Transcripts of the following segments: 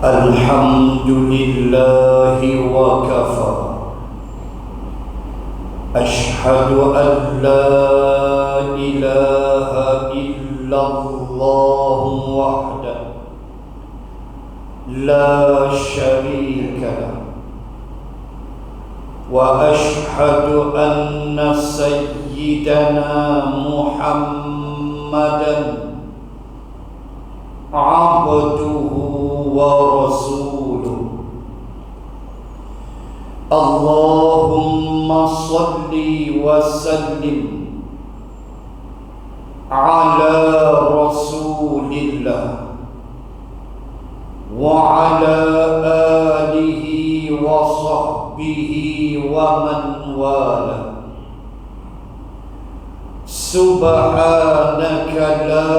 الحمد لله وكفى أشهد أن لا إله إلا الله وحده لا شريك له وأشهد أن سيدنا محمدا عبده ورسوله اللهم صل وسلم على رسول الله وعلى آله وصحبه ومن والاه سبحانك لا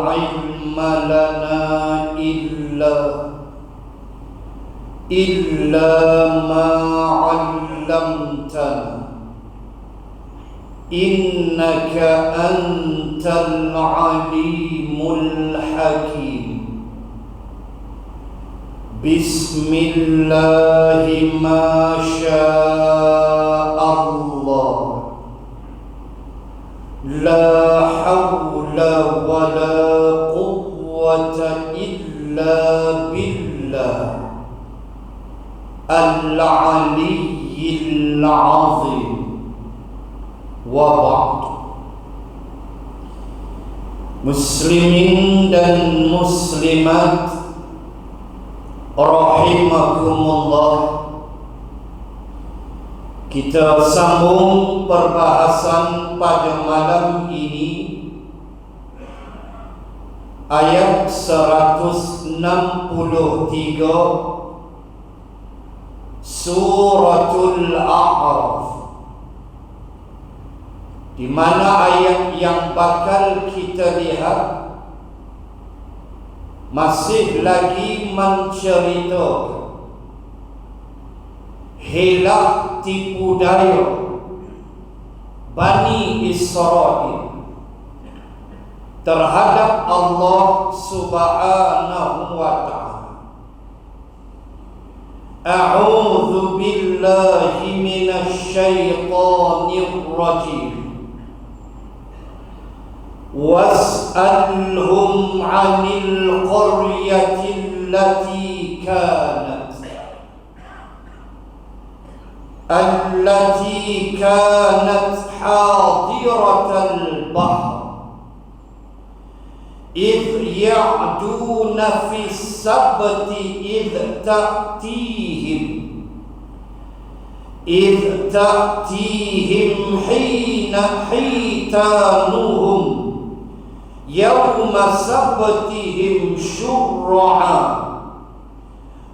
علم لنا إلا ما علمتنا إنك أنت العليم الحكيم بسم الله ما شاء الله لا حول ولا قوة إلا بالله العلي العظيم وبعد. Muslimin dan muslimat rahimakumullah, kita sambung perbahasan pada malam ini ayat 163 Suratul A'raf, di mana ayat yang bakal kita lihat masih lagi menceritakan hilah tipu daya Bani Israel terhadap Allah Subhanahu wa ta'ala. A'udzu billahi minasy syaithanir rajim. Was'alhum 'anil qaryati allati kanat hadiratal bahr إذ يعدون في السبت إذ تأتيهم حين حيتانهم يوم سبتهم شرعا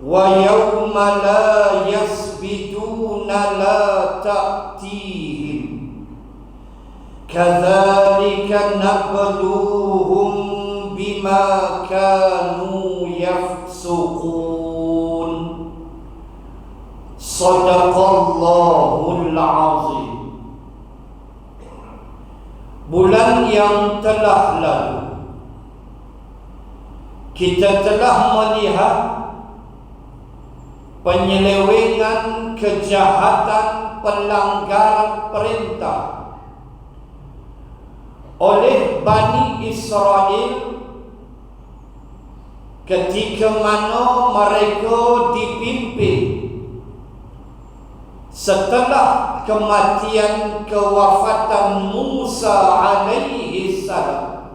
ويوم لا يسبتون لا تأتيهم كذلك نبلوهم بما كانوا يفسقون صدق الله العظيم. Bulan yang telah lalu kita telah melihat penyelewengan, kejahatan, pelanggaran perintah oleh Bani Israel ketika mana mereka dipimpin setelah kematian, kewafatan Musa alaihi salam.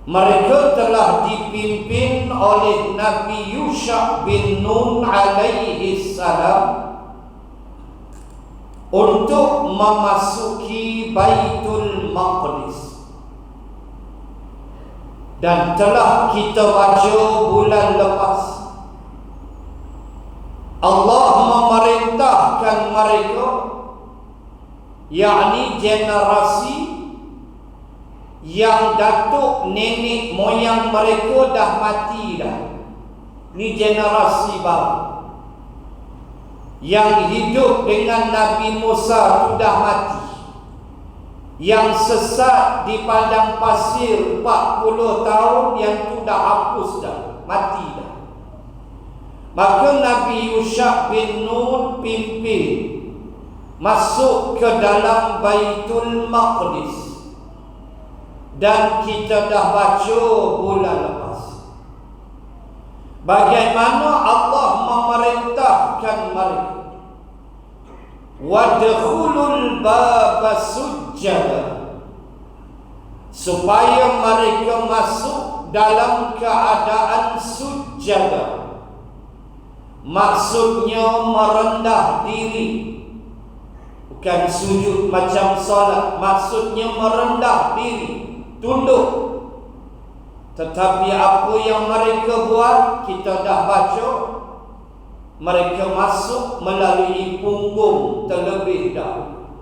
Mereka telah dipimpin oleh Nabi Yusha bin Nun alaihi salam untuk memasuki Baitul Maqdis. Dan telah kita baca bulan lepas, Allah memerintahkan mereka, yakni generasi yang datuk nenek moyang mereka dah mati dah. Ni generasi baru. Yang hidup dengan Nabi Musa sudah mati, yang sesat di padang pasir 40 tahun, yang tu dah hapus dah, mati dah. Maka Nabi Yusha bin Nun pimpin masuk ke dalam Baitul Maqdis. Dan kita dah baca bulan lepas bagaimana Allah memerintahkan mereka, wadkhulul baba sujjada, supaya mereka masuk dalam keadaan sujjada. Maksudnya merendah diri, bukan sujud macam solat. Maksudnya merendah diri, tunduk. Tetapi apa yang mereka buat, kita dah baca. Mereka masuk melalui punggung terlebih dahulu.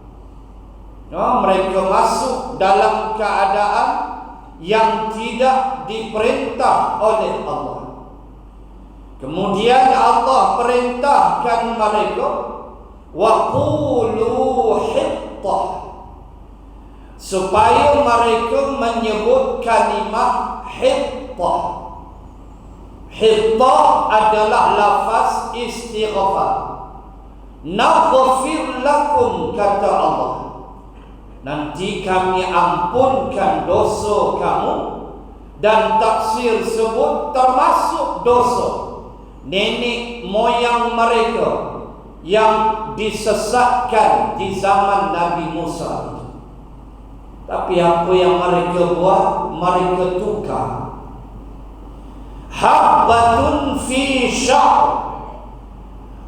Mereka masuk dalam keadaan yang tidak diperintah oleh Allah. Kemudian Allah perintahkan mereka, wa qulu hittah, supaya mereka menyebut kalimah hittah. Hittah adalah lafaz istighfar. Naghfir lakum, kata Allah, nanti kami ampunkan dosa kamu. Dan tafsir sebut termasuk dosa nenek moyang mereka yang disesatkan di zaman Nabi Musa. Tapi apa yang mereka buat? Mereka tukar. Habbatun fi sya'r,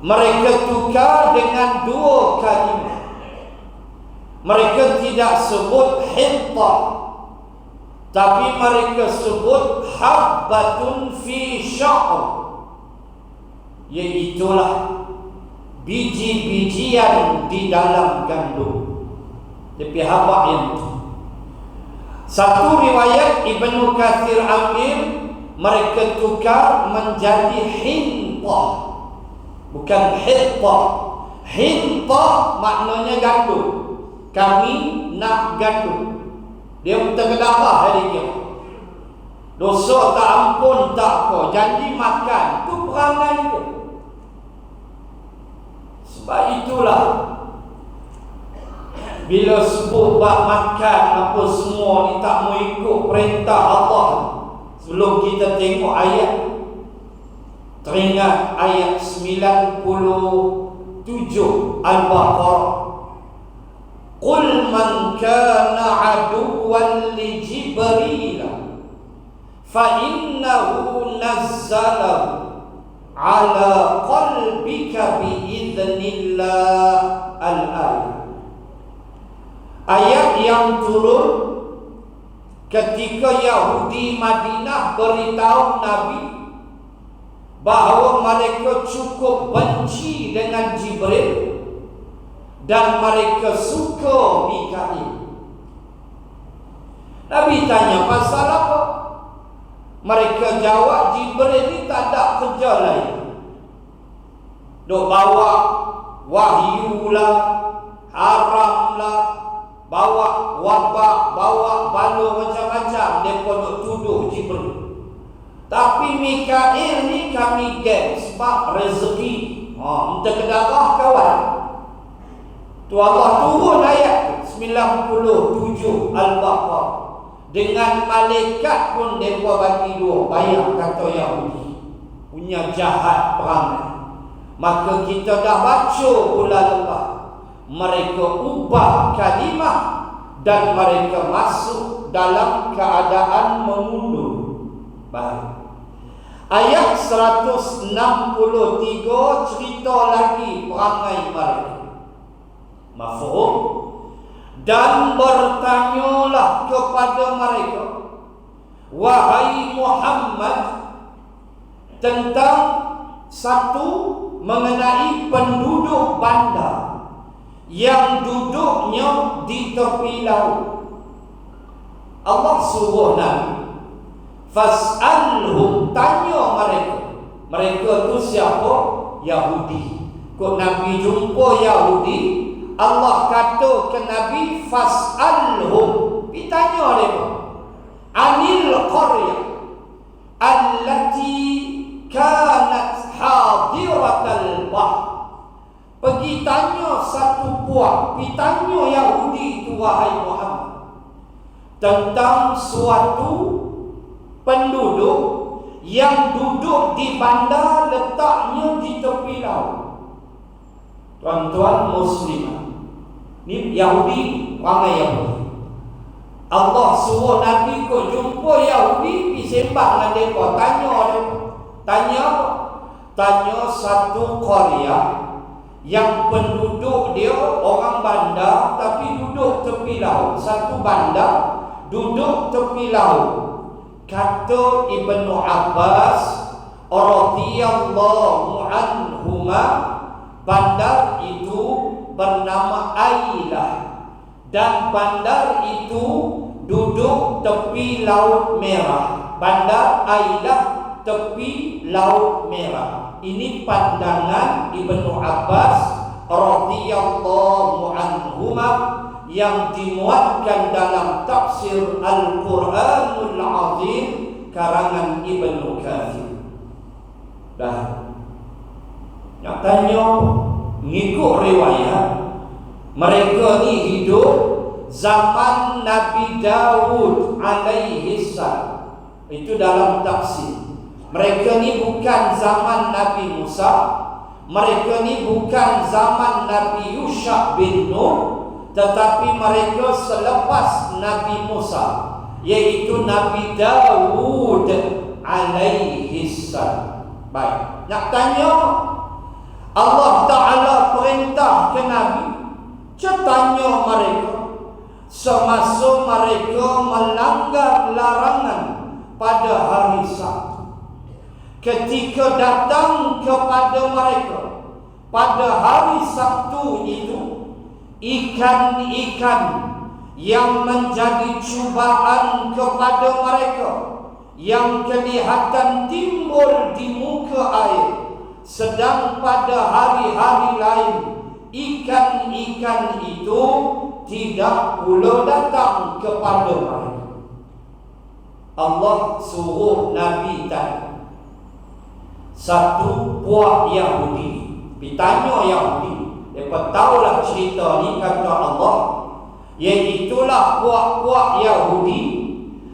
mereka tukar dengan dua kalimat. Mereka tidak sebut hittah, tapi mereka sebut habbatun fi sya'r, iaitulah biji-bijian di dalam gandum. Tapi habak yang itu. Satu riwayat Ibnu Katsir ambil, mereka tukar menjadi hintah, bukan hittah. Hintah maknanya gandum. Kami nak gandum. Dia terkedarah hari dia. Dosa tak ampun tak apa, janji makan. Itu perangai dia. Sebab itulah bila sebut bab makan apa semua ni tak mau ikut perintah Allah. Sebelum kita tengok ayat, teringat ayat 97 Al-Baqarah. Qul man kana aduwwan li Jibril fa innahu nazzalahu ala qalbika biidznillah. Al-ayat, ayat yang turun ketika Yahudi Madinah beritahu Nabi bahawa mereka cukup benci dengan Jibril dan mereka suka Mikail. Nabi tanya pasal apa? Mereka jawab, Jibril ni tak ada kerja lain. Duk bawa wahyu lah, haram lah, bawa wabak, bawa bala macam-macam. Mereka duk tuduh Jibril. Tapi Mikail ni kami geng sebab rezeki. Minta kedarah kawan. Tu Allah turun ayat 97 Al-Baqarah. Dengan malaikat pun mereka bagi dua. Bayang kata Yahudi punya jahat perangai. Maka kita dah baca bulan lepas, mereka ubah kalimah dan mereka masuk dalam keadaan mengundur. Baik. Ayat 163 cerita lagi perangai mereka. Mafhum? Dan bertanyalah kepada mereka, wahai Muhammad, tentang satu, mengenai penduduk bandar yang duduknya di tepi laut. Allah suruh Nabi, fas'alhum, tanya mereka. Mereka tu siapa? Yahudi. Kau Nabi jumpa Yahudi, Allah kata ke Nabi, fas'alhum, ditanya mereka, anil qaryah allati kanat hadiratal bahr. Pergi tanya satu puak, pergi tanya Yahudi itu wahai Muhammad, tentang suatu penduduk yang duduk di bandar letaknya di tepi laut. Tuan-tuan muslimah, ni Yahudi, orang Yahudi. Allah suruh Nabi kau jumpa Yahudi, pergi sembang dengan mereka, tanya mereka. Tanya apa? Tanya satu Korea yang penduduk dia orang bandar tapi duduk tepi laut. Satu bandar duduk tepi laut. Kata Ibnu Abbas radhiyallahu anhuma, bandar itu bernama Ailah, dan bandar itu duduk tepi Laut Merah. Bandar Ailah tepi Laut Merah. Ini pandangan Ibnu Abbas radhiyallahu anhuma yang dimuatkan dalam tafsir Al-Quranul Azim karangan Ibnu Katsir. Dah nak tanya, ngikut riwayat, mereka ni hidup zaman Nabi Daud alaihi salam. Itu dalam tafsir. Mereka ni bukan zaman Nabi Musa, mereka ni bukan zaman Nabi Yusha bin Nun, tetapi mereka selepas Nabi Musa, yaitu Nabi Daud alaihi salam. Baik, nak tanya, Allah Ta'ala perintah ke Nabi, tanya mereka semasa mereka melanggar larangan pada hari Sabtu. Ketika datang kepada mereka pada hari Sabtu itu ikan-ikan yang menjadi cubaan kepada mereka, yang kelihatan timbul di muka air, sedang pada hari-hari lain ikan-ikan itu tidak pula datang kepada mereka. Allah suruh Nabi tanya, satu puak Yahudi, ditanya Yahudi, mereka tahulah cerita ni, kata Allah, iaitulah puak-puak Yahudi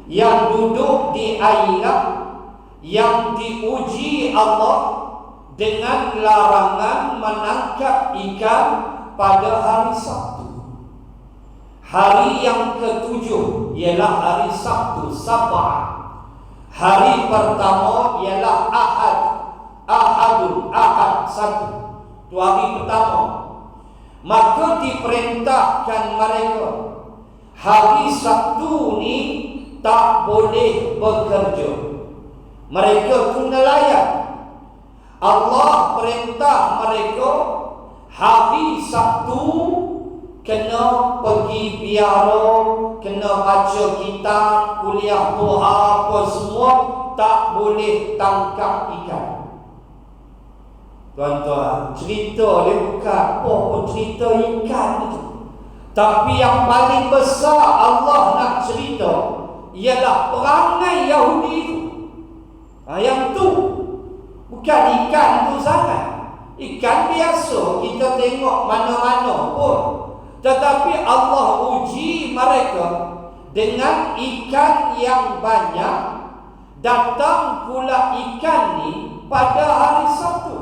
yang duduk di Ailah, yang diuji Allah dengan larangan menangkap ikan pada hari Sabtu. Hari yang ketujuh ialah hari Sabtu, Sabah. Hari pertama ialah Ahad, satu. Itu hari pertama. Maka diperintahkan mereka, hari Sabtu ni tak boleh bekerja. Mereka tu nelayan. Allah perintah mereka hari Sabtu kena pergi biara, kena baca kitab, kuliah duha, apa semua, tak boleh tangkap ikan. Tuan-tuan, cerita dia bukan apa cerita ikan itu, tapi yang paling besar Allah nak cerita ialah perangai Yahudi itu. Yang tu bukan ikan tu sangat. Ikan biasa kita tengok mana-mana pun, tetapi Allah uji mereka dengan ikan yang banyak. Datang pula ikan ni pada hari Sabtu.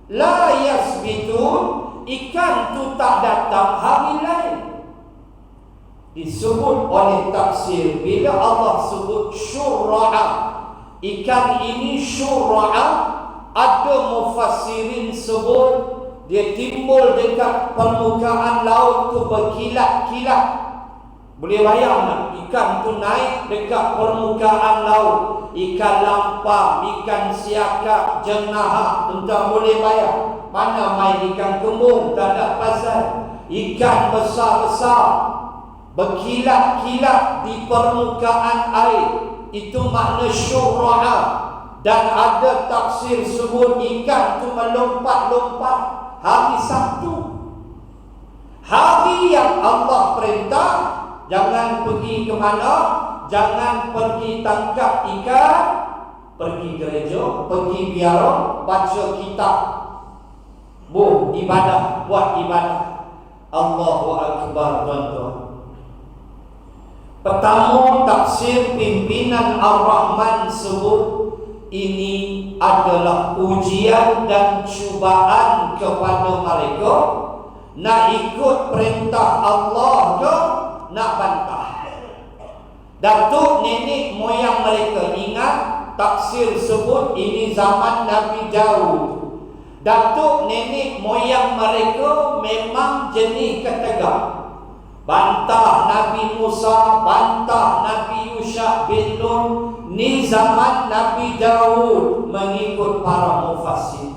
La yasbitun, ikan tu tak datang hari lain. Disebut oleh tafsir, bila Allah sebut syurra'a, ikan ini syurra'a, ada mufassirin sebut dia timbul dekat permukaan laut tu berkilat-kilat. Boleh bayang tak? Ikan tu naik dekat permukaan laut. Ikan lampar, ikan siakap, jenahak, entah boleh bayang. Mana main ikan kembung, tak ada pasal. Ikan besar-besar berkilat-kilat di permukaan air, itu makna syurra'a. Dan ada tafsir sebut ikan tu melompat-lompat hari Sabtu. Hari yang Allah perintah jangan pergi ke mana, jangan pergi tangkap ikan, pergi gereja, pergi biara, baca kitab, ibadah, buat ibadah. Allahu Akbar, tuan-tuan. Pertama, tafsir pimpinan Ar-Rahman sebut ini adalah ujian dan cubaan kepada mereka, nak ikut perintah Allah ke nak bantah. Datuk nenek moyang mereka, ingat tafsir sebut ini zaman Nabi Daud. Datuk nenek moyang mereka memang jenis ketegak. Bantah Nabi Musa, bantah Nabi Yusha bin Nun. Ni zaman Nabi Daud mengikut para mufassir.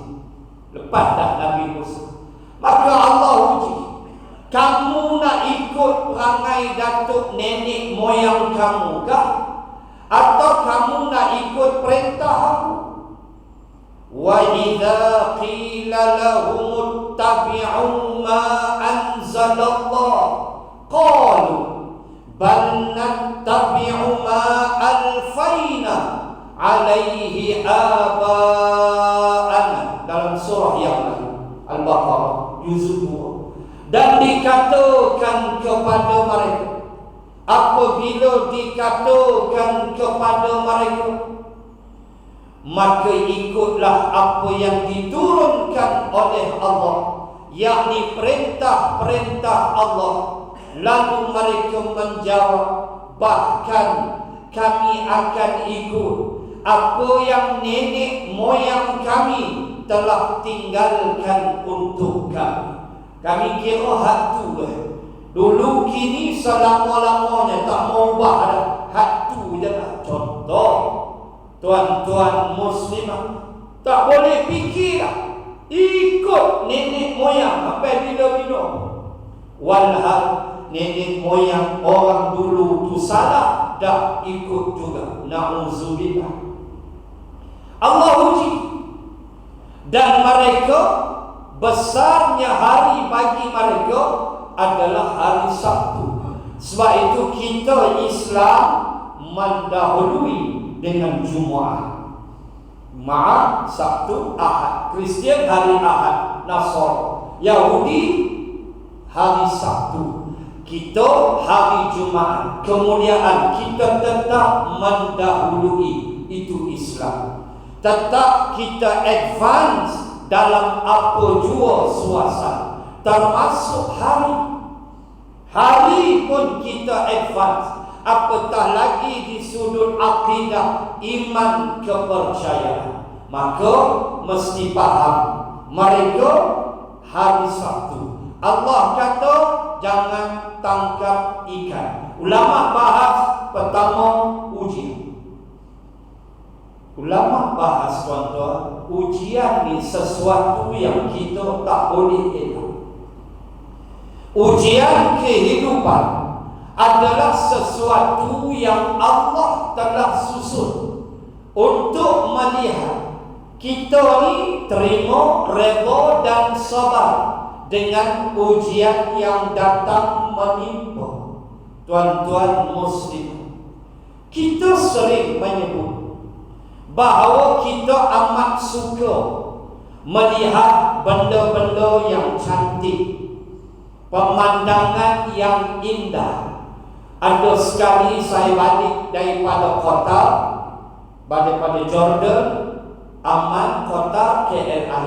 Lepas dah Nabi Musa. Maka Allah uji, kamu nak ikut perangai datuk nenek moyang kamu kah? Atau kamu nak ikut perintah aku? Wa idza qila lahum ittabi'u ma anzalallah qalu bal nattabi'u ma alfayna alaihi aba'ana. Dalam surah yang lain, Al-Baqarah juzuk 2. Dan dikatakan kepada mereka, apabila dikatakan kepada mereka, maka ikutlah apa yang diturunkan oleh Allah, yakni perintah-perintah Allah. Lalu mereka menjawab, bahkan kami akan ikut apa yang nenek moyang kami telah tinggalkan untuk kami. Kami kira hak tu lah. Dulu kini selama-lamanya tak mau ubah dah. Hak tu je lah. Contoh, tuan-tuan muslimah, tak boleh fikir lah ikut nenek moyang sampai bila-bila. Walhal nenek moyang orang dulu tu salah, dah ikut juga. Na'udzubillah. Allah uji. Dan mereka, besarnya hari bagi mereka adalah hari Sabtu. Sebab itu kita Islam mendahului dengan Jumaat. Maaf, Sabtu, Ahad. Kristian hari Ahad, Nasr. Yahudi hari Sabtu. Kita hari Jumaat. Kemuliaan kita tetap mendahului. Itu Islam. Tetap kita advance dalam apa jua suasana, termasuk hari. Hari pun kita advance. Apatah lagi di sudut akidah, iman, kepercayaan. Maka mesti faham, mereka hari Sabtu. Allah kata jangan tangkap ikan. Ulama bahas pertama ujian. Ulama bahas, tuan-tuan, ujian ni sesuatu yang kita tak boleh elak. Ujian kehidupan adalah sesuatu yang Allah telah susun untuk melihat kita ni terima, redha dan sabar dengan ujian yang datang menimpa. Tuan-tuan muslim, kita sering menyebut bahawa kita amat suka melihat benda-benda yang cantik, pemandangan yang indah. Ada sekali saya balik daripada kota, daripada Jordan, Amman, kota KLIA.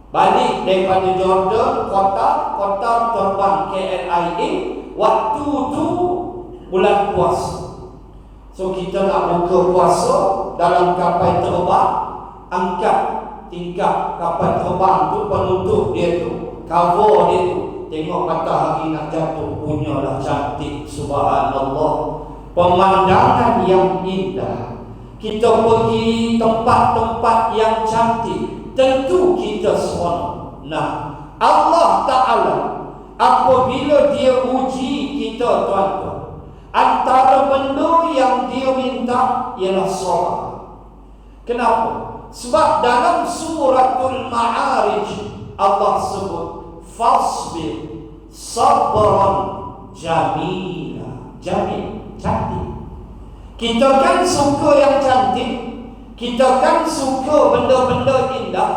Balik daripada Jordan, kota terbang KLIA. Waktu tu bulan puasa. So kita nak buka puasa dalam kapal terbang, angkat tingkap kapal terbang tu, penutup dia tu, cover dia tu. Tengok matahari nak jatuh, punyalah cantik, subhanallah. Pemandangan yang indah. Kita pergi tempat-tempat yang cantik, tentu kita seronok. Nah, Allah Ta'ala apabila dia uji kita, tuan-tuan, antara benda yang dia minta ialah sabar. Kenapa? Sebab dalam suratul Ma'arij Allah sebut fasbir sabran jamila. Jamil, cantik. Kita kan suka yang cantik. Kita kan suka benda-benda indah.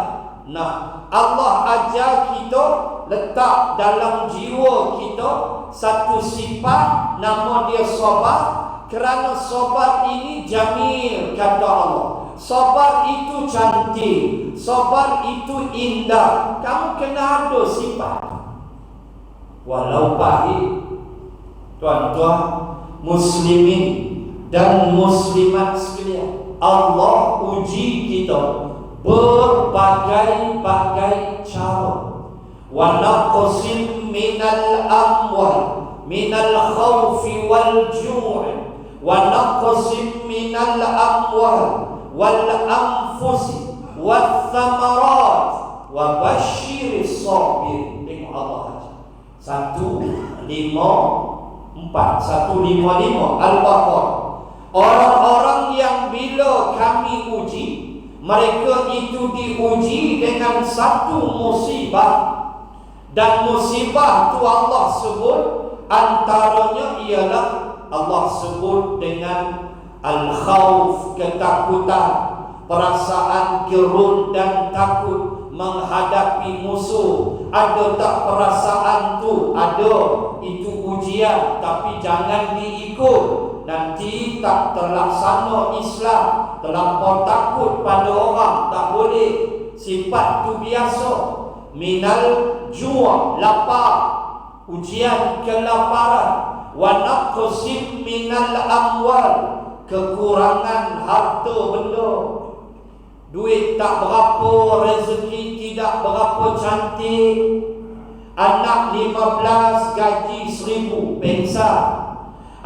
Nah, Allah ajar kita letak dalam jiwa kita satu sifat, nama dia sabar. Kerana sabar ini jamil, kata Allah. Sabar itu cantik, sabar itu indah. Kamu kena ada sifat. Walau pahit, tuan-tuan muslimin dan muslimat sekalian, Allah uji kita berbagai-bagai cara. Wa naqsim minal amwal minal khawfi wal ju'i wa naqsim minal amwal wal anfusi wath thamarat wa basyiris sabirin. Tengok Allah aja. 154 155 Al-Baqarah. Orang-orang yang bila kami uji, mereka itu diuji dengan satu musibah. Dan musibah itu Allah sebut, antaranya ialah Allah sebut dengan al-khawf, ketakutan, perasaan gerun dan takut menghadapi musuh. Ada tak perasaan tu? Ada. Itu ujian, tapi jangan diikut. Nanti tak terlaksana Islam, terlampau takut pada orang, tak boleh. Sifat tu biasa. Minal ju', lapar, ujian kelaparan. Wa naqsim minal amwal, kekurangan harta benda. Duit tak berapa, rezeki tidak berapa cantik. Anak 15 gaji 1,000 pengsan.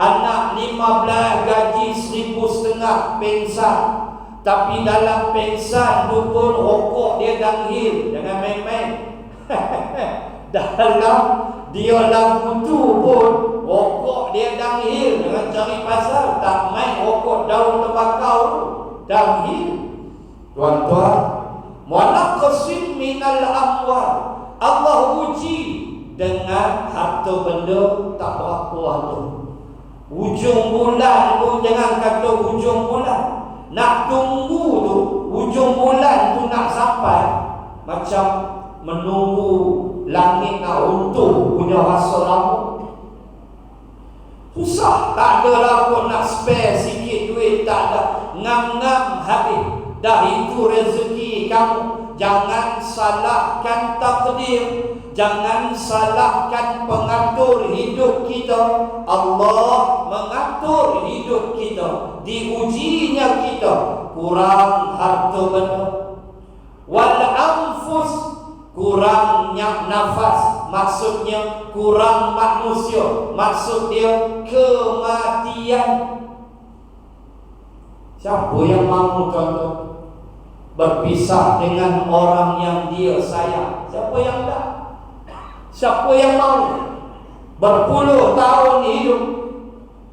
Anak 15 gaji 1,500 pengsan. Tapi dalam pengsan tu pun rokok dia danghil. Jangan main-main. Dalam dia lagu tu pun rokok dia danghil. Jangan cari pasal. Tak main rokok daun tembakau tu danghil. Tuan-tuan, Wanaqsim minal amwal, Allah uji dengan harta benda tak berapa harta. Ujung bulan pun jangan kata ujung bulan, nak tunggu tu ujung bulan tu nak sampai, macam menunggu langit nak runtuh punya rasa lama. Susah, tak ada lah pun nak spare sikit duit, tak ada, ngam-ngam habis. Dah itu rezeki kamu. Jangan salahkan takdir, jangan salahkan pengatur hidup kita. Allah mengatur hidup kita, diujinya kita kurang harta benda. Wal anfus, kurangnya nafas, maksudnya kurang manusia, maksud dia kematian. Siapa yang mahu contoh berpisah dengan orang yang dia sayang? Siapa yang tak? Siapa yang mahu berpuluh tahun hidup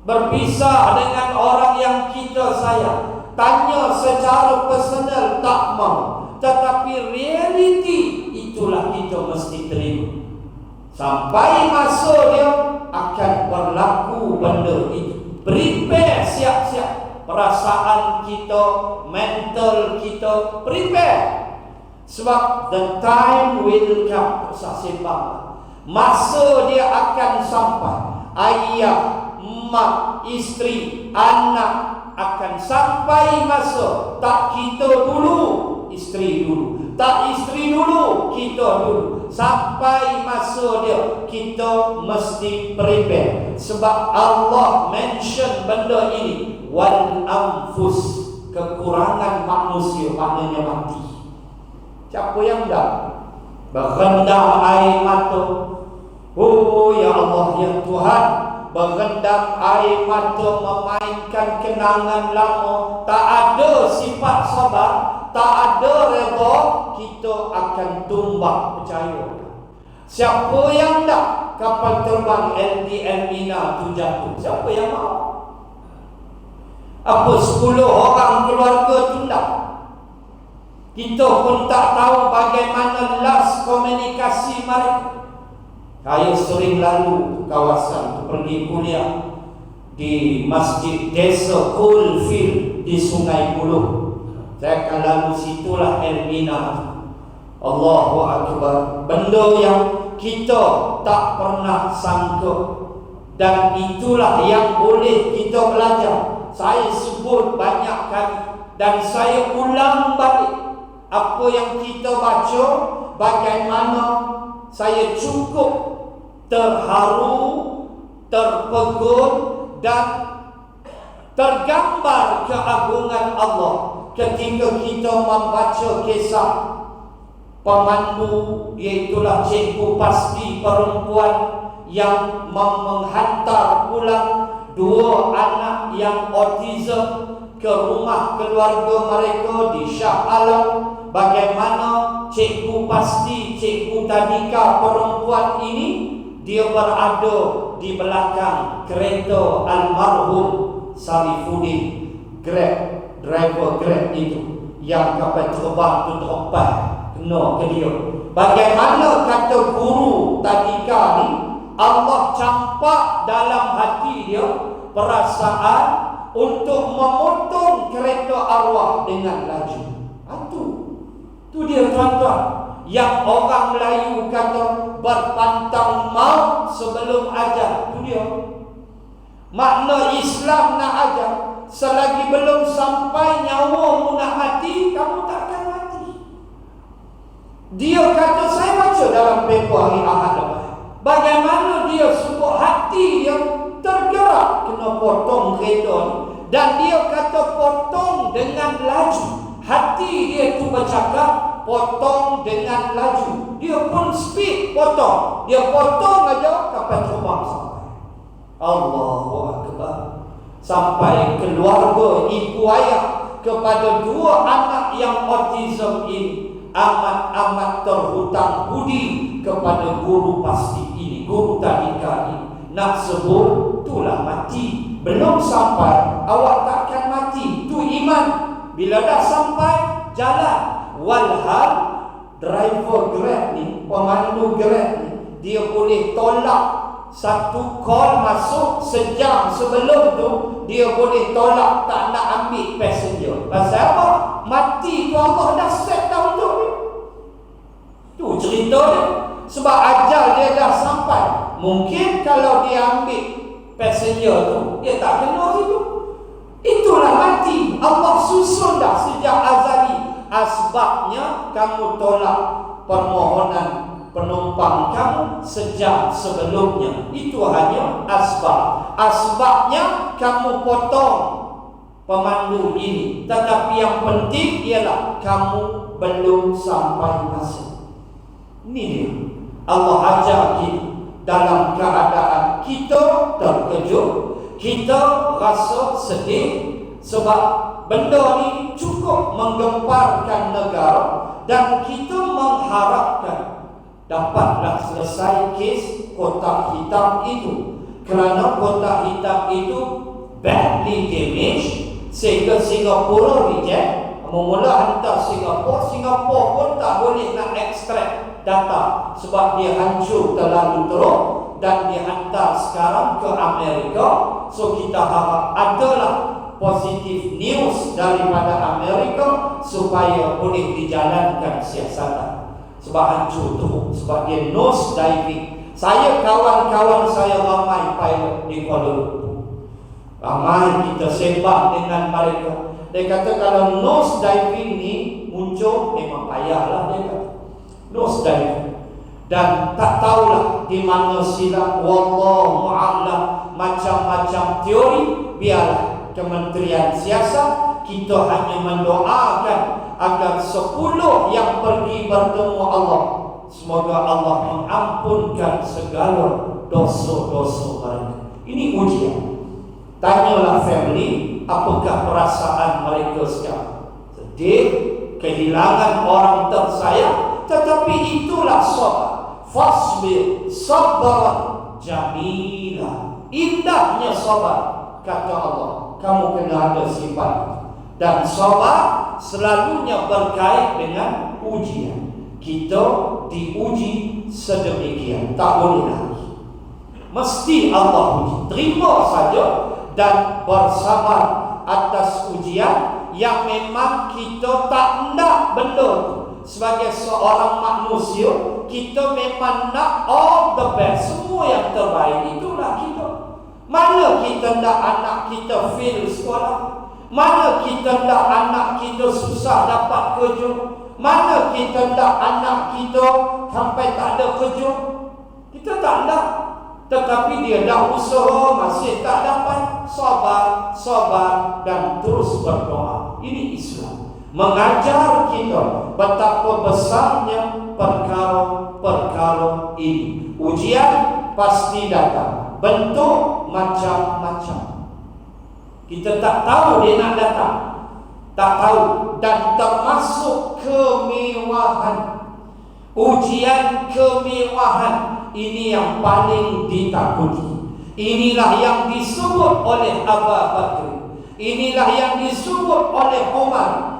berpisah dengan orang yang kita sayang? Tanya secara personal tak mahu, tetapi realiti itulah kita mesti terima. Sampai masa dia akan berlaku benda itu. Prepare, siap-siap. Perasaan kita, mental kita, prepare. Sebab the time will come. Sembang. Masa dia akan sampai. Ayah, mak, isteri, anak akan sampai masa. Tak kita dulu, isteri dulu. Tak isteri dulu, kita dulu. Sampai masa dia, kita mesti prepare. Sebab Allah mention benda ini. Wal anfus, kekurangan manusia, maknanya mati. Siapa yang dah berendam air mata? Oh ya Allah, ya Tuhan, berendam air mata, memainkan kenangan lama. Tak ada sifat sabar, tak ada redha, kita akan tumbang, percaya. Siapa yang dah kapal terbang LDL Mina tu jatuh? Siapa yang mahu? Apa 10 orang keluarga tu tak? Kita pun tak tahu bagaimana last komunikasi mereka. Saya sering lalu kawasan tu, pergi kuliah di Masjid Desa Coalfield di Sungai Buloh. Saya akan lalu situlah Elmina. Allahu Akbar. Benda yang kita tak pernah sangka, dan itulah yang boleh kita belajar. Saya sebut banyak kali dan saya ulang balik apa yang kita baca, bagaimana saya cukup terharu, terpegun dan tergambar keagungan Allah ketika kita membaca kisah pemandu, iaitulah cikgu pasti perempuan yang menghantar pulang dua anak yang autism ke rumah keluarga mereka di Shah Alam. Bagaimana cikgu pasti, cikgu tadika perempuan ini, dia berada di belakang kereta almarhum Sarifuddin, driver Grab itu, yang kapal terbang tu teropak kena ke dia. Bagaimana kata guru tadika ni, Allah campak dalam hati dia perasaan untuk memotong kereta arwah dengan laju. Itu dia tuan-tuan, yang orang Melayu kata berpantang maut sebelum ajal. Itu dia makna Islam nak ajar. Selagi belum sampai nyawamu nak mati, kamu takkan mati. Dia kata, saya baca dalam paper hari Ahad lepas, bagaimana dia sebut hati dia tergerak kena potong kereta ni, dan dia kata potong dengan laju. Hati dia tu bercakap potong dengan laju. Dia pun speed potong. Dia potong aja kapal terbang sampai. Allahu Akbar. Sampai keluarga ibu ayah kepada dua anak yang autism ini amat-amat terhutang budi kepada guru pasti ini, guru tadika ini. Nak sebut, itulah mati. Belum sampai, awak takkan mati. Itu iman. Bila dah sampai, jalan. Walhal driver Grab ni, pemandu Grab ni, dia boleh tolak satu call masuk sejam sebelum tu, dia boleh tolak, tak nak ambil passenger. Pasal apa? Mati tu Allah dah set dah untuk ni. Tu cerita dia. Sebab ajal dia dah sampai. Mungkin kalau dia ambil passenger tu, dia tak kena situ. Itulah mati. Allah susun dah sejak azali. Asbabnya kamu tolak permohonan penumpang kamu sejak sebelumnya. Itu hanya asbab. Asbabnya kamu potong pemandu ini. Tetapi yang penting ialah kamu belum sampai masa. Ini dia. Allah ajar kita dalam keadaan kita terkejut, kita rasa sedih, sebab benda ni cukup menggemparkan negara, dan kita mengharapkan dapatlah selesai kes kotak hitam itu, kerana kotak hitam itu badly damaged sehingga Singapura reject. Mula hantar Singapura pun tak boleh nak ekstrak data sebab dia hancur terlalu teruk, dan dihantar sekarang ke Amerika. So kita harap adalah positif news daripada Amerika supaya boleh dijalankan siasatan. Sebab hancur teruk, sebab dia nose diving. Saya, kawan-kawan saya ramai pilot di Kuala Lumpur, ramai kita sembang dengan mereka. Dia kata kalau nose diving ni muncul, memang payahlah dia kata. Nose diving. Dan tak tahulah di mana silap. Wallahu a'lam. Macam-macam teori. Biarlah Kementerian Siasat, kita hanya mendoakan agar 10 yang pergi bertemu Allah, semoga Allah mengampunkan segala dosa-dosa mereka. Ini ujian. Tanyalah family, apakah perasaan mereka sekarang? Sedih, kehilangan orang tersayang, tetapi itulah sabar. Fasbir sabran jamila. Indahnya sabar, kata Allah. Kamu kena ada sifat. Dan sabar selalunya berkait dengan ujian. Kita diuji sedemikian, tak boleh lagi. Mesti Allah uji. Terima saja dan bersabar atas ujian yang memang kita tak nak benda tu. Sebagai seorang manusia, kita memang nak all the best, semua yang terbaik. Itulah kita. Mana kita nak anak kita fail sekolah? Mana kita nak anak kita susah dapat kerja? Mana kita nak anak kita sampai tak ada kerja? Kita tak nak. Tetapi dia dah usaha masih tak dapat. Sabar dan terus berdoa. Ini Islam. Mengajar kita betapa besarnya perkara-perkara ini. Ujian pasti datang, bentuk macam-macam. Kita tak tahu dia nak datang, tak tahu. Dan termasuk kemewahan. Ujian kemewahan ini yang paling ditakuti. Inilah yang disebut oleh Abu Bakar. Inilah yang disebut oleh Umar.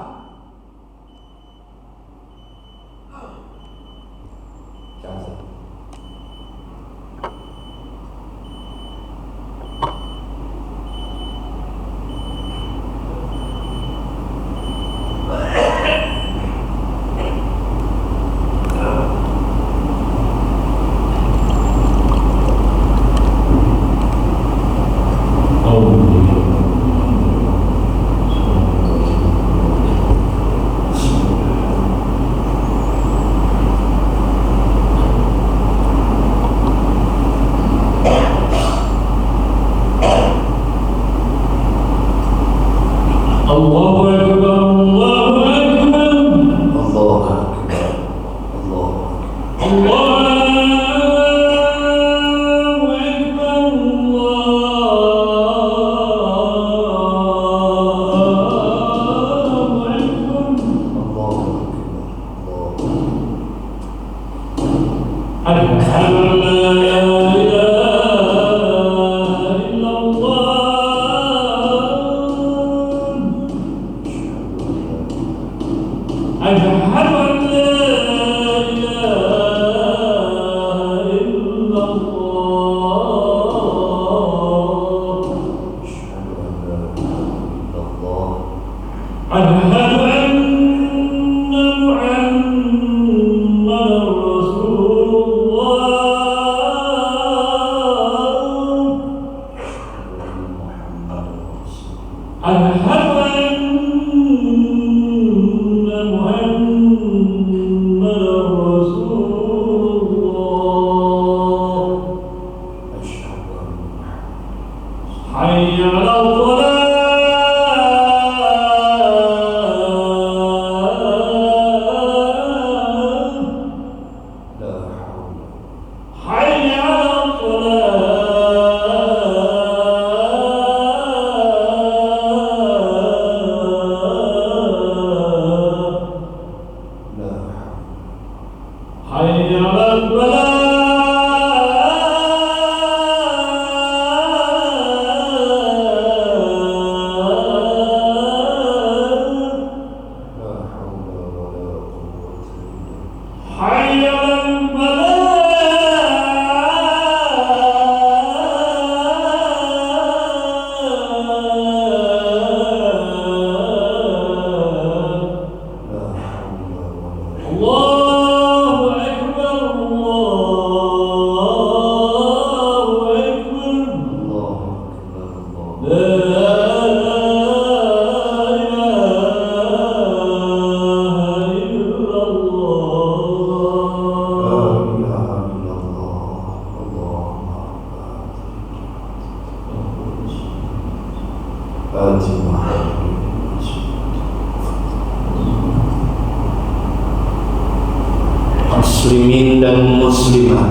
Muslimin dan muslimat,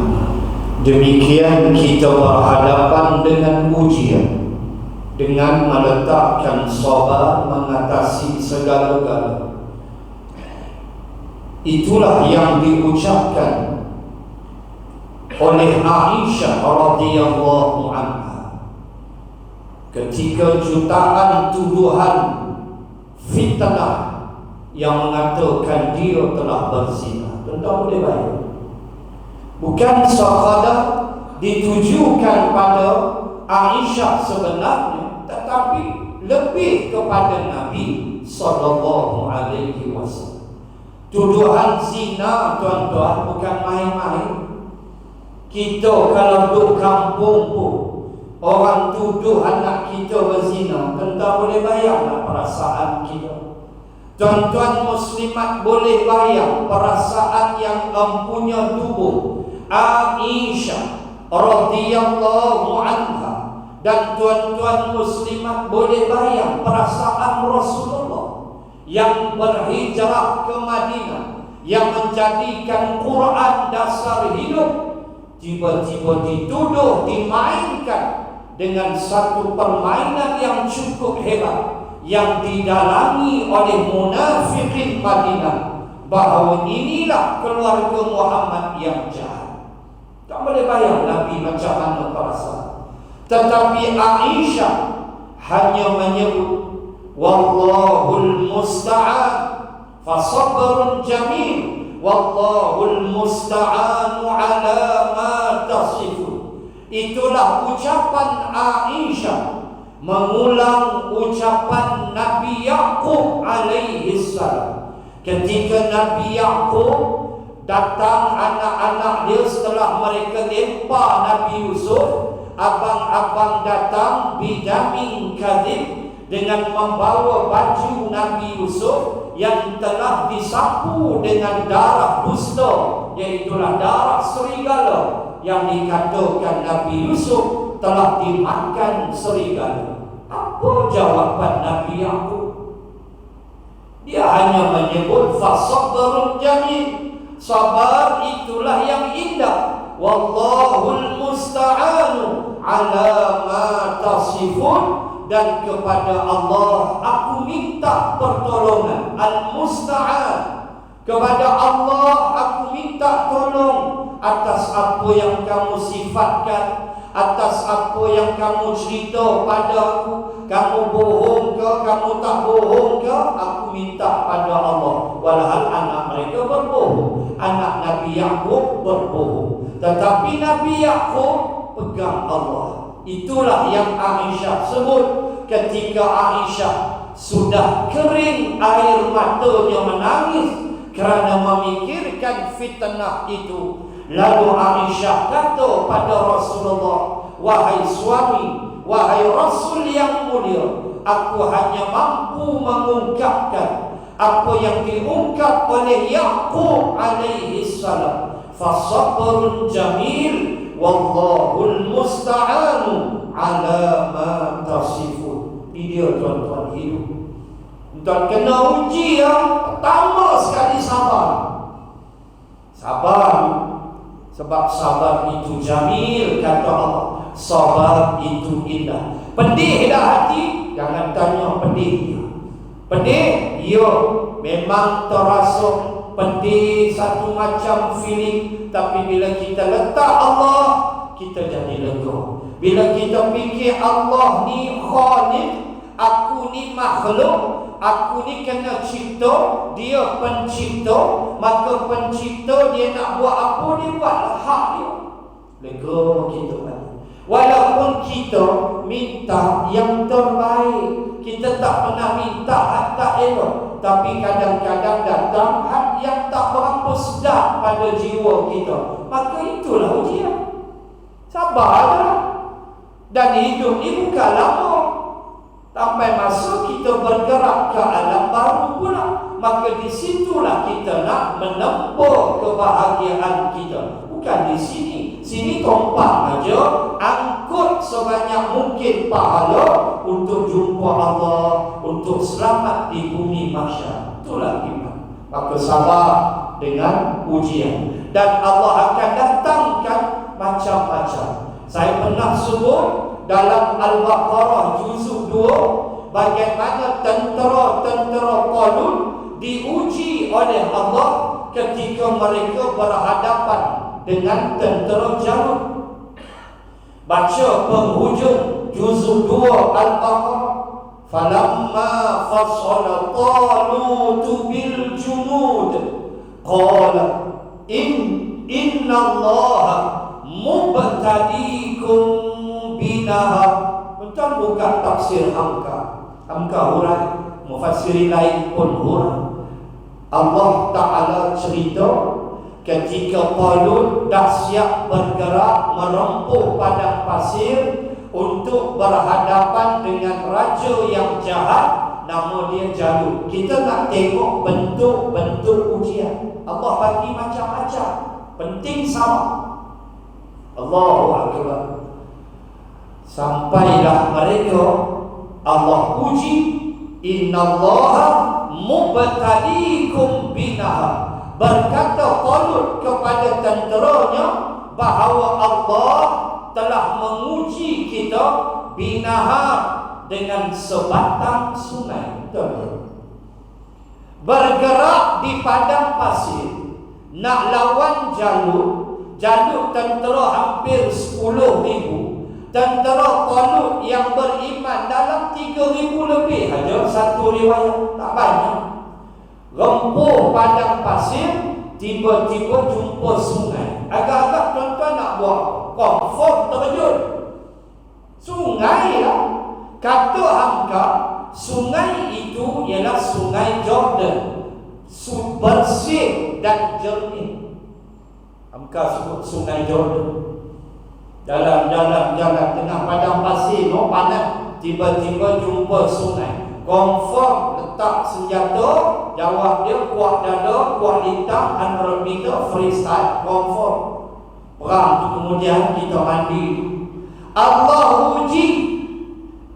demikian kita berhadapan dengan ujian, dengan meletakkan sabar mengatasi segala-galanya. Itulah yang diucapkan oleh Aisyah radhiyallahu anha ketika jutaan tuduhan fitnah yang mengatakan dia telah berzina. Tuan-tuan boleh bayang, bukan sekadar ditujukan pada Aisyah sebenarnya, tetapi lebih kepada Nabi sallallahu alaihi wasallam. Tuduhan zina, tuan-tuan, bukan main-main. Kita kalau duduk kampung pun orang tuduh anak kita berzina, tentang boleh bayanglah perasaan kita. Tuan-tuan muslimat boleh bayang perasaan yang mempunyai tubuh Aisyah radhiyallahu anha, dan tuan-tuan muslimat boleh bayang perasaan Rasulullah yang berhijrah ke Madinah, yang menjadikan Quran dasar hidup, tiba-tiba dituduh, dimainkan dengan satu permainan yang cukup hebat yang didalami oleh munafikin Madinah, bahawa inilah keluarga Muhammad yang jahat. Tak boleh bayang Nabi macam mana perasaan. Tetapi Aisyah hanya menyebut wallahul musta'an fasabrun jamil, wallahul musta'anu ala ma tasifun. Itulah ucapan Aisyah mengulang ucapan Nabi Yaqub alaihi salam. Ketika Nabi Yaqub datang anak-anak dia setelah mereka lempar Nabi Yusuf, abang-abang datang bidamin kadhib dengan membawa baju Nabi Yusuf yang telah disapu dengan darah dusta, iaitulah darah serigala, yang dikatakan Nabi Yusuf telah dimakan serigala. Apa jawapan Nabi Yaqub? Dia hanya menyebut fasabrun jamil, sabar itulah yang indah, wallahul musta'anu ala ma tasifun, dan kepada Allah aku minta pertolongan. Al-musta'an, kepada Allah aku minta tolong atas apa yang kamu sifatkan, atas apa yang kamu cerita padaku. Kamu bohong ke, kamu tak bohong ke, aku minta pada Allah. Walhal anak mereka berbohong, anak Nabi Yaqub berbohong, tetapi Nabi Yaqub pegang Allah. Itulah yang Aisyah sebut ketika Aisyah sudah kering air matanya menangis kerana memikirkan fitnah itu. Lalu Aisyah kata pada Rasulullah, wahai suami, wahai Rasul yang mulia, aku hanya mampu mengungkapkan apa yang diungkap oleh Yaqub alaihi salam. Fasabrun jamil, wallahul musta'anu ala ma tasifun. Ini dia tuan-tuan hidup. Tuan kena uji yang pertama sekali sabar. Sabar. Sebab sabar itu jamil, kata Allah. Sabar itu indah. Pedih dah hati, jangan tanya pedih. Pedih, ya, memang terasa pedih, satu macam feeling. Tapi bila kita letak Allah, kita jadi lega. Bila kita fikir Allah ni khaliq, aku ni makhluk, aku ni kena cipta, dia pencipta, maka pencipta dia nak buat apa, dia buatlah hak dia. Lega kita kan. Walaupun kita minta yang terbaik, kita tak pernah minta hak tak elok, tapi kadang-kadang datang hak yang tak berapa sedap pada jiwa kita, maka itulah ujian. Sabarlah. Dan hidup ni bukan lama. Sampai masa kita bergerak ke alam baru pula, maka di situlah kita nak menempuh kebahagiaan kita. Bukan di sini. Sini tumpah aja, angkut sebanyak mungkin pahala untuk jumpa Allah, untuk selamat di bumi mahsyar. Itulah iman. Maka sabar dengan ujian, dan Allah akan datangkan macam-macam. Saya pernah sebut dalam Al-Baqarah juzuk 2 bagaimana tentera-tentera Talut diuji oleh Allah ketika mereka berhadapan dengan tentera Jalut. Baca penghujung juzuk 2 Al-Baqarah. Falamma fasala Talut bil junud qala inna Allah mubtadikum binahar. Betul bukan tafsir Hamka? Amka hurai, mufassirin lain pun hurai. Allah Ta'ala cerita ketika Talut dah siap bergerak merempuh padang pasir untuk berhadapan dengan raja yang jahat, nama dia Jalut. Kita nak tengok bentuk-bentuk ujian. Allah bagi macam-macam, penting sama. Allahu Akbar. Sampailah mereka Allah uji, innallaha mubtaliikum binahar. Berkata Talut kepada tenteranya bahawa Allah telah menguji kita binahar, dengan sebatang sungai. Bergerak di padang pasir nak lawan Jalut. Jalut tentera hampir 10,000. Tentera Talut yang beriman dalam 3,000 lebih aja, satu riwayat, tak banyak. Rempuh padang pasir, tiba-tiba jumpa sungai. Agak-agak tuan-tuan nak buat confirm terjun. Sungai lah. Kata hamka, sungai itu ialah sungai Jordan, bersih dan jernih. Hamka sebut sungai Jordan. Dalam jalan tengah padang pasir, no panas, tiba-tiba jumpa sungai. Confirm letak senjata, jawab dia kuat dada, kuat hitam, 100 meter freestyle. Confirm. Perang tu kemudian kita mandi. Allah uji.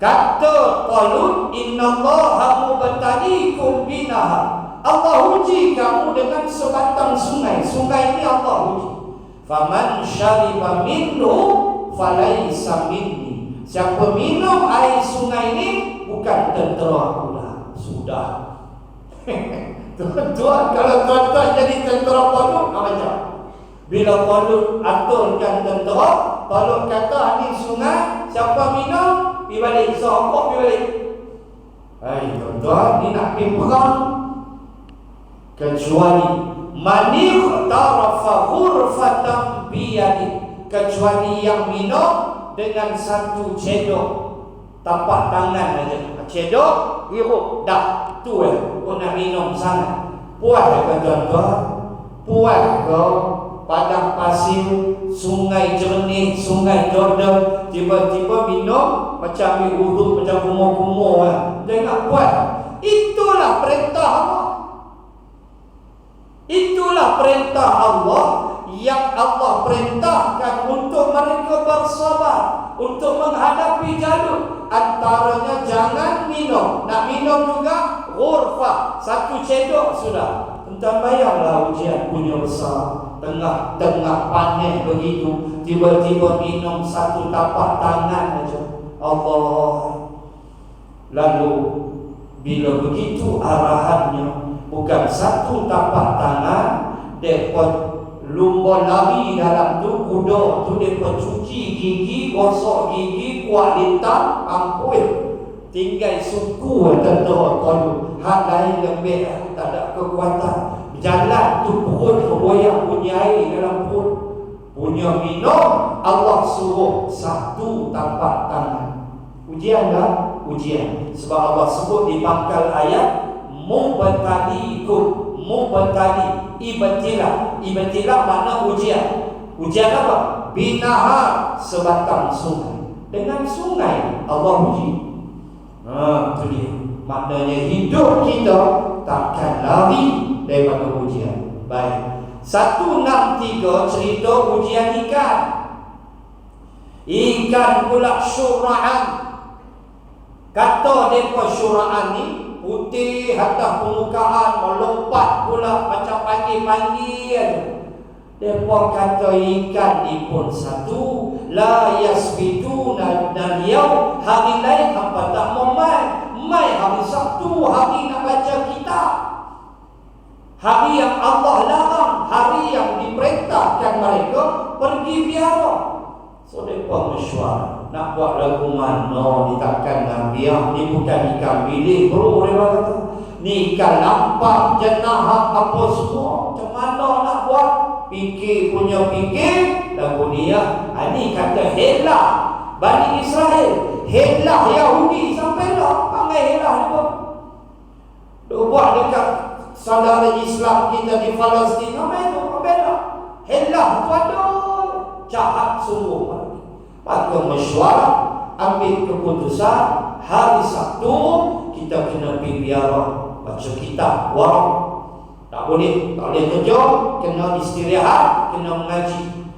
Kata Talut, innallaha mubtaliikum binahar. Allah uji kamu dengan sebatang sungai. Sungai ini Allah uji. Faman syariba minhu falaisa minni. Siapa minum air sungai ini bukan tentera pula. Sudah. Tuan-tuan, kalau tuan-tuan jadi tentera Talut, apa macam? Bila Talut aturkan tentera, Talut kata ini sungai, siapa minum pergi balik, sokok pergi balik. Hai tuan-tuan, ni nak pergi perang. Kecuali manikh tarafa ghurfatan biyadi, kecuali yang minum dengan satu cedok tapak tangan aja. Cedok, hirup, dah tu kau nak minum sangat. Puas ke tuan-tuan? Puas ke padang pasir, sungai jernih, sungai Jordan, tiba-tiba minum macam ambil wuduk, macam kumur-kumur lah. Jangan buat. Itulah perintah Allah. Itulah perintah Allah yang Allah perintahkan untuk mereka bersabar, untuk menghadapi Jalut. Antaranya jangan minum. Nak minum juga ghurfah, satu cedok sudah. Entah bayanglah ujian punya besar. Tengah-tengah panen begitu, tiba-tiba minum satu tapak tangan aja. Allah. Lalu bila begitu arahannya, bukan satu tapak tangan, mereka lumba lari dalam tu, kuda tu mereka cuci gigi, gosok gigi, kuat litar, ampun. Tinggal suku tentera Talut. Hak lain lembek, tak ada kekuatan. Jalan tu perut bergoyang, punya air dalam perut, punya minum. Allah suruh satu tapak tangan. Ujian dah? Ujian. Sebab Allah sebut di pangkal ayat mubtaliikum. Mubtali, ibtilah. Ibtilah makna ujian. Ujian apa? Binahar, sebatang sungai. Dengan sungai Allah uji. Itu dia. Maknanya hidup kita takkan lari daripada ujian. Baik. 163 cerita ujian ikan. Ikan pula syura'an. Kata mereka syura'an ni putih atas permukaan, melompat pula macam panggil-panggil. Mereka kata ikan ni pun satu, la yasbituna, dan yaum, hari lain hampa tak mau mai hari Sabtu, hari nak baca kitab, hari yang Allah larang, hari yang diperintahkan mereka pergi biara. So mereka mesyuara nak buat lagu mana, ni takkan Nabiah, ni bukan ikan bilik bro, mereka kata ni ikan lampak, jenah apa semua, macam mana nak buat? Fikir punya fikir lagu dia. Ini kata helah Bani Israel, helah Yahudi, sampai lah panggil helah saudara Islam kita di Palestin, apa itu? Bela. Helah tu ada. Jahat sungguh. Maka mesyuarat, ambil keputusan, hari Sabtu kita kena pergi biara, baca kitab, warang. Tak boleh kerja, kena istirahat, kena mengaji.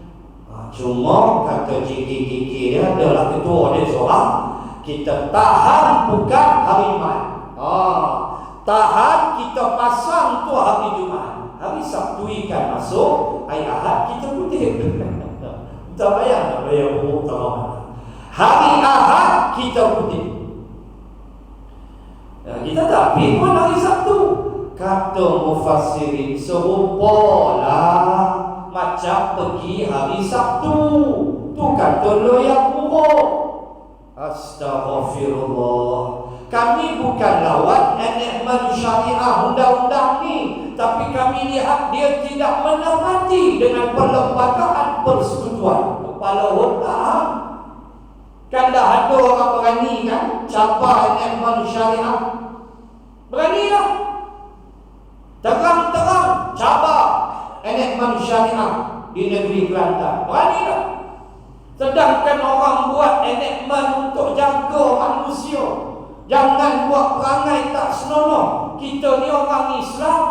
Cuma kata JKKK dia adalah ketua dia seorang, kita tahan bukan hari Jumaat. Tahan kita pasang tu hari Jumaat. Hari Sabtu ikan masuk, hari Ahad kita putih. Tak payah buruk tak mana. Hari Ahad kita putih. Kita tak pergi pun hari Sabtu. Kata mufassirin, serupalah macam pergi hari Sabtu. Tu kata lo yang buruk. Astaghfirullah. Kami bukan lawan enakmen syariah undang-undang ni, tapi kami lihat dia tidak menepati dengan perlembagaan persetujuan kepala otak. Kan dah ada orang berani kan cabar enakmen syariah. Beranilah. Terang-terang cabar enakmen syariah di negeri Kelantan. Beranilah. Sedangkan orang buat enakmen untuk jaga manusia, jangan buat perangai tak senonoh. Kita ni orang Islam.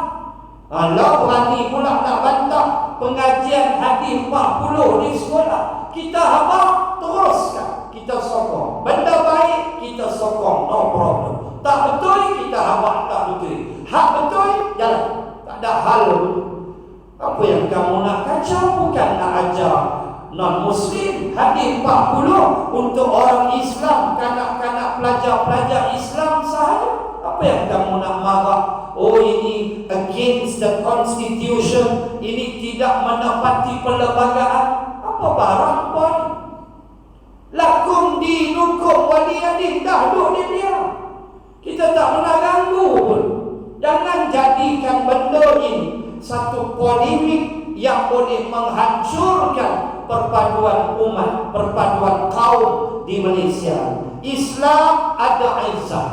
Kalau berani pula nak bantah pengajian hadis 40 di sekolah, kita habaq teruskan, kita sokong. Benda baik kita sokong, no problem. Tak betul kita habaq tak betul. Hak betul jalan. Tak ada hal. Apa yang kamu nak kacau, bukan nak ajar non-Muslim hadis 40 untuk orang Islam, kanak-kanak pelajar-pelajar Islam sahaja. Apa yang kamu nak marah? Oh, ini against the constitution, ini tidak menepati perlembagaan. Apa barang pun? Lakum dinukum waliyadin, dah duduk di dia. Kita tak pernah ganggu pun. Jangan jadikan benda ini satu polemik yang boleh menghancurkan perpaduan umat, perpaduan kaum di Malaysia. Islam ada izzah.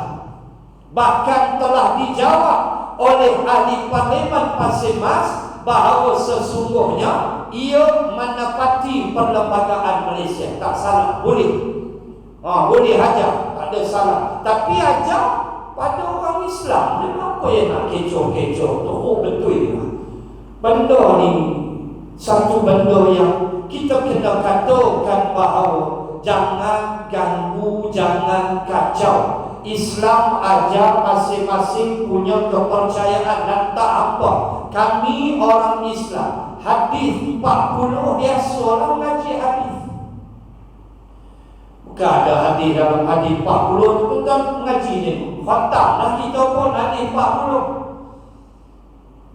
Bahkan telah dijawab oleh ahli parlimen Pasir Mas bahawa sesungguhnya ia menepati perlembagaan Malaysia. Tak salah, boleh. Boleh ajar, tak ada salah. Tapi ajar pada orang Islam. Kenapa yang nak kecoh-kecoh tu? Oh, betul lah. Benda ni satu benda yang kita kena katakan bahawa jangan ganggu, jangan kacau. Islam ajar masing-masing punya kepercayaan dan tak apa. Kami orang Islam, hadis 40 dia seorang mengaji hadis. Bukan ada hadis dalam hadis 40 tu kan mengaji ni. Khatamlah kita pun hadis 40.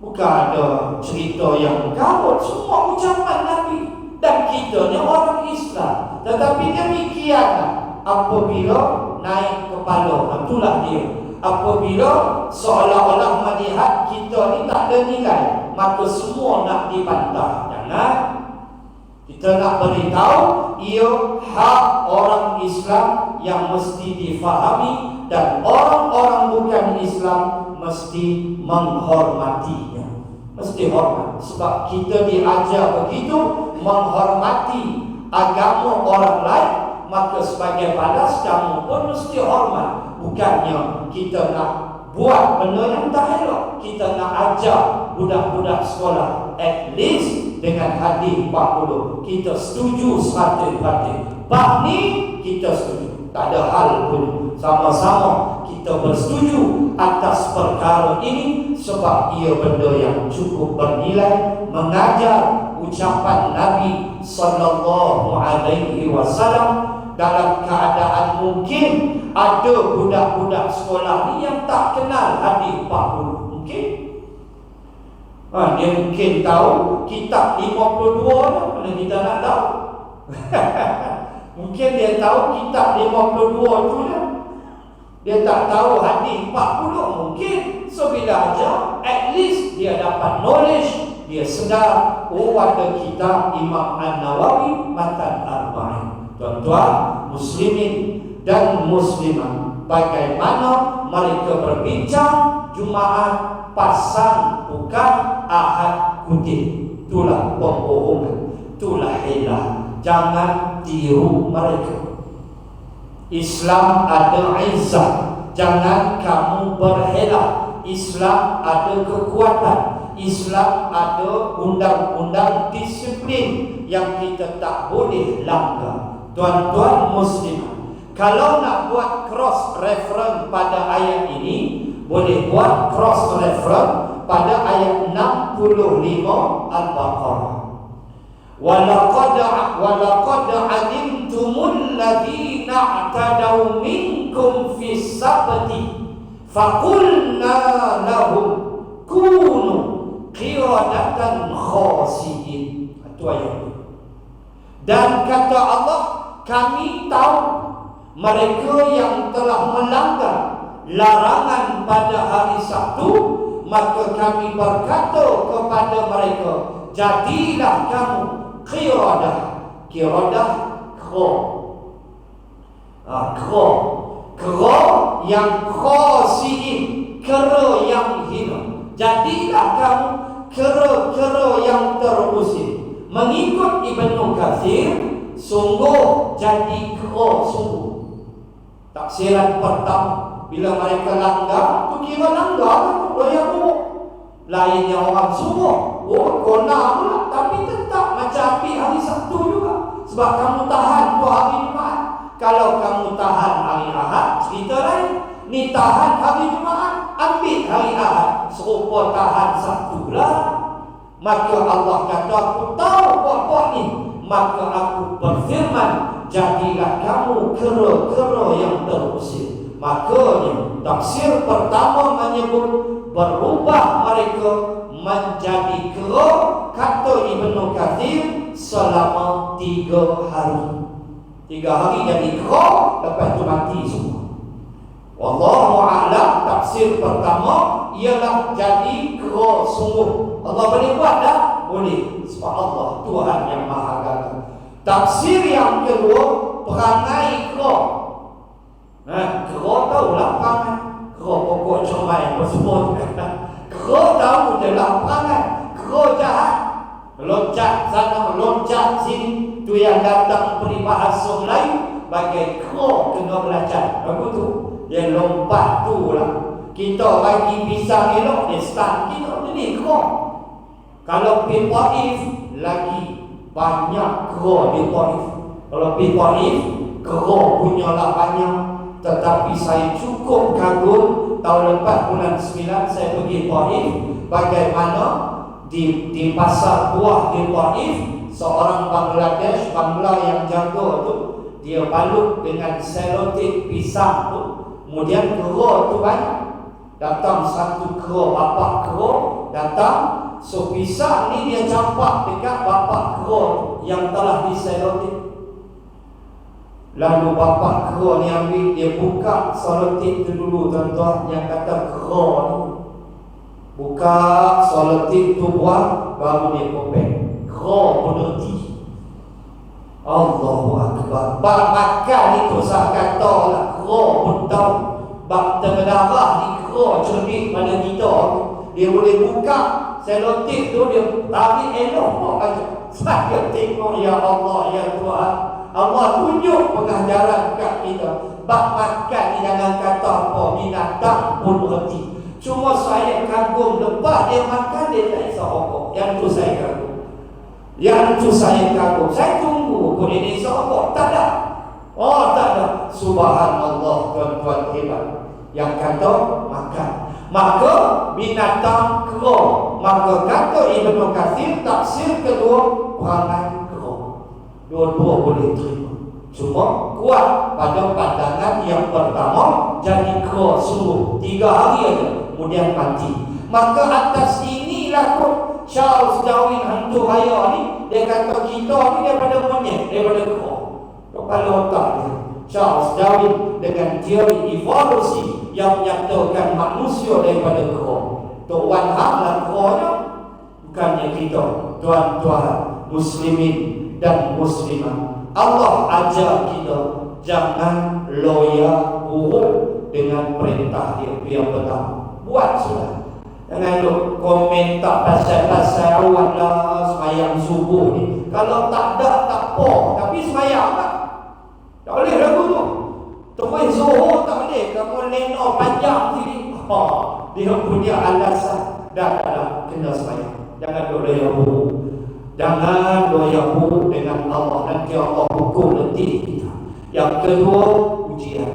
Bukan ada cerita yang karut, semua ucapan Nabi. Dan kita ni orang Islam. Tetapi demikianlah apabila naik kepala, itulah dia. Apabila seolah-olah melihat kita ni tak ada nilai, maka semua nak dibantah. Jangan. Kita nak beritahu ia hak orang Islam yang mesti difahami, dan orang-orang bukan Islam mesti menghormatinya. Mesti hormat. Sebab kita diajar begitu, menghormati agama orang lain. Maka sebagai balas kamu pun mesti hormat. Bukannya kita nak buat benda yang tak elok. Kita nak ajar budak-budak sekolah at least dengan hadis 40. Kita setuju 100%. Bab ni kita setuju. Tak ada hal pun. Sama-sama kita bersetuju atas perkara ini sebab ia benda yang cukup bernilai, mengajar ucapan Nabi sallallahu alaihi wasallam. Dalam keadaan mungkin ada budak-budak sekolah ni yang tak kenal hadis 40. Mungkin dia mungkin tahu kitab 52 lah, mana kita nak tahu. Mungkin dia tahu kitab 52 tu lah. Dia tak tahu hadis 40 mungkin. So bila ajar, at least dia dapat knowledge. Dia sedar, oh ada kitab Imam An-Nawawi Matan Arba'in. Tuan-tuan, muslimin dan muslimat, bagaimana mereka berbincang Jumaat pasang bukan ahad kutip. Itulah pembohongan, itulah hilah. Jangan tiru mereka. Islam ada izzah, jangan kamu berhelah. Islam ada kekuatan, Islam ada undang-undang disiplin yang kita tak boleh langgar. Tuan-tuan muslim, kalau nak buat cross reference pada ayat ini, boleh buat cross reference pada ayat 65 Al-Baqarah. Walaqad alimtumul ladzina i'tadaw minkum fis sabti faqulna lahum kunu qiradatan khasiin. Itu ayat. Dan kata Allah, kami tahu mereka yang telah melanggar larangan pada hari Sabtu, maka kami berkata kepada mereka, jadilah kamu qiradah. Qiradah kera. Kera yang khasiin, kera yang hina. Jadilah kamu kera-kera yang terusir. Mengikut Ibnu Katsir, sungguh jadi kera sungguh. Tafsiran pertama, bila mereka langgar, tu kira langgar tu doyan buruk. Lainnya orang sungguh, kona pula, tapi tetap macam ambil hari Sabtu juga. Sebab kamu tahan tu hari Jumaat. Kalau kamu tahan hari Ahad, cerita lain. Ni tahan hari Jumaat, ambil hari Ahad, serupa tahan Sabtu lah. Maka Allah kata, aku tahu buat-buat ni. Maka aku berfirman, jadilah kamu kera-kera yang terusir. Makanya tafsir pertama menyebut berubah mereka menjadi kera, kata Ibnu Katsir, selama 3 hari. 3 hari jadi kera, lepas tu mati semua. Wallahu a'lam. Tafsir pertama ialah jadi kera sungguh. Allah boleh buat tak? Boleh. Sebab Allah Tuhan yang Maha Gagah. Tafsir yang kedua, perangai kera. Kera tahulah perangai. Kera pokok cermai tersebut. Kera tahu je lah perangai. Kera jahat, loncat sana, loncat sini. Tu yang datang peribahasa Melayu, bagai kera kena belajar. Aku tu dia lompat tu lah. Kita bagi pisang elok, dia start kita jadi kera. Kalau pergi Taif, lagi banyak kera di Taif. Kalau pergi Taif, kera punyalah banyak. Tetapi saya cukup kagum, tahun lepas bulan 9 saya pergi Taif, bagaimana di pasar buah di Taif, seorang Bangladesh, Bangla yang jaga tu, dia balut dengan selotip pisang tu. Kemudian kera tu banyak. Datang satu kera, bapak kera datang. So pisang ni dia campak dekat bapak kera yang telah diselotip. Lalu bapak kera ni ambil, dia buka selotip tu dulu, tuan-tuan, yang kata kera ni. Buka selotip tu buang, baru dia kopek. Kera berhenti. Allahu Akbar. Bak makan itu saya kata lah, kera pun tahu. Bak terdarah ni kera cerdik pada kita. Dia boleh buka selotip tu, dia tarik elok aja. Saya tengok, ya Allah, ya Tuhan, Allah tunjuk pengajaran kat kita. Bak makan ni jangan kata apa, binatang pun berhenti. Cuma saya kagum, lepas dia makan dia tak isap rokok. Yang tu saya kagum. Yang tu saya kagum. Saya tunggu pun ini isap rokok. Tak ada. Oh tak ada. Subhanallah, tuan-tuan hebat. Yang kata makan. Maka binatang kera. Maka kata Ibnu Katsir, tafsir kedua, perangai kera. Dua-dua boleh terima. Cuma kuat pada pandangan yang pertama, jadi kera sungguh 3 hari aja, kemudian mati. Maka atas inilah kot Charles Darwin hantu raya ni, dia kata kita ni daripada monyet, daripada kera. Kepala otak dia Charles Darwin dengan teori evolusi yang menyatakan manusia daripada kera. Tok Wan Hang lah keranya, bukannya kita. Tuan-tuan muslimin dan muslimah, Allah ajar kita jangan loya buruk dengan perintah dia yang pertama. Buat sudah. Jangan duk komentar pasal-pasal awak lah semayang subuh ni. Kalau tak ada, tak apa. Tapi semayang tak? Tak boleh lagu tu. Terus Zuhur tak boleh. Kamu lena panjang sini. Dia punya alasan. Dah kena semayang. Jangan duk layak buruk. Jangan doyak buruk dengan Allah. Nanti Allah hukum letih kita. Yang kedua, ujian.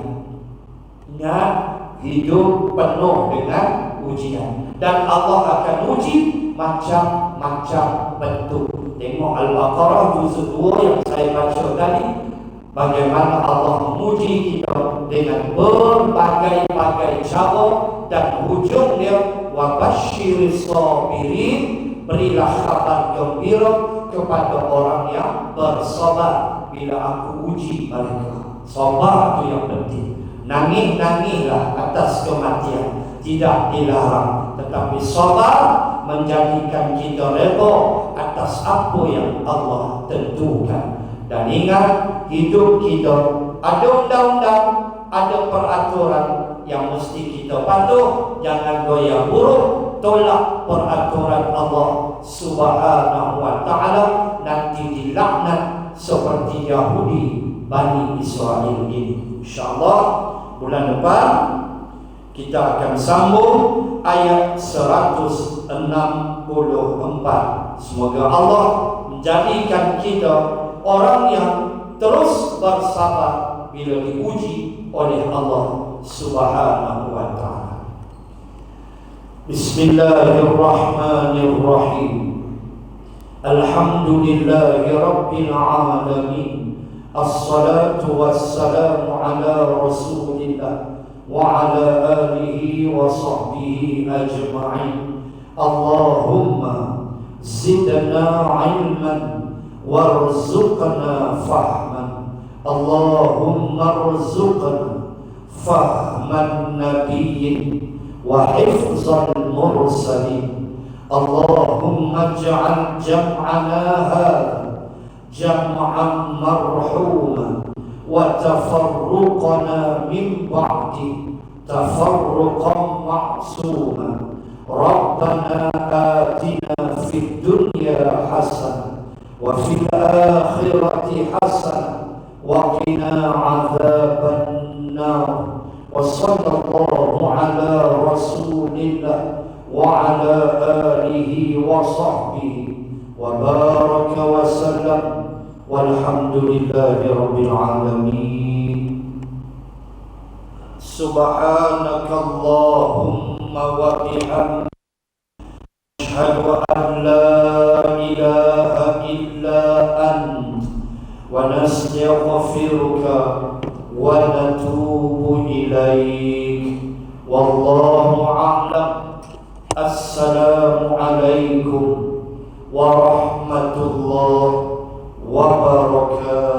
Ingat, hidup penuh dengan ujian. Dan Allah akan uji macam-macam bentuk. Tengok Al-Baqarah juzuk 2 yang saya baca tadi. Bagaimana Allah menguji kita dengan berbagai-bagai cara. Dan hujungnya, wabashiris sabirin, berilah kabar gembira kepada orang yang bersabar bila aku uji mereka. Sabar itu yang penting. Nangis-nangislah atas kematian, tidak dilarang, tetapi sabar menjadikan kita redha atas apa yang Allah tentukan. Dan ingat, hidup kita ada undang-undang, ada peraturan yang mesti kita patuh. Jangan goyah buruk, tolak peraturan Allah Subhanahu wa ta'ala, nanti dilaknat seperti Yahudi Bani Israel ini. InsyaAllah bulan depan kita akan sambung ayat 164. Semoga Allah menjadikan kita orang yang terus bersabar bila diuji oleh Allah Subhanahu wa ta'ala. Bismillahirrahmanirrahim. Alhamdulillahi rabbil alamin. Assalatu wassalamu ala rasulillah wa ala alihi wa sahbihi ajma'in. Allahumma zidna ilman warzuqna fahman. Allahumma rzuqna fahman nabiyyin wa hifzal mursalin. Allahumma ij'al jam'ana hadha jam'an marhuma wa tafarruqana min ba'di tafarruqan ma'suma. Rabbana atina fid dunya hasanah wa fil akhirati hasanah wa qina adzaban nar. Wa sallallahu ala rasulillah wa ala alihi wa sahbihi wa baraka wa sallam. Walhamdulillahi rabbil alamin. Subhanakallahumma wa bihamdika, asyhadu an la ilaha illa ant, wa nastaghfiruka wa natubu ilaik. Wallahu a'lam. Assalamu alaikum warahmatullahi wabarakatuh.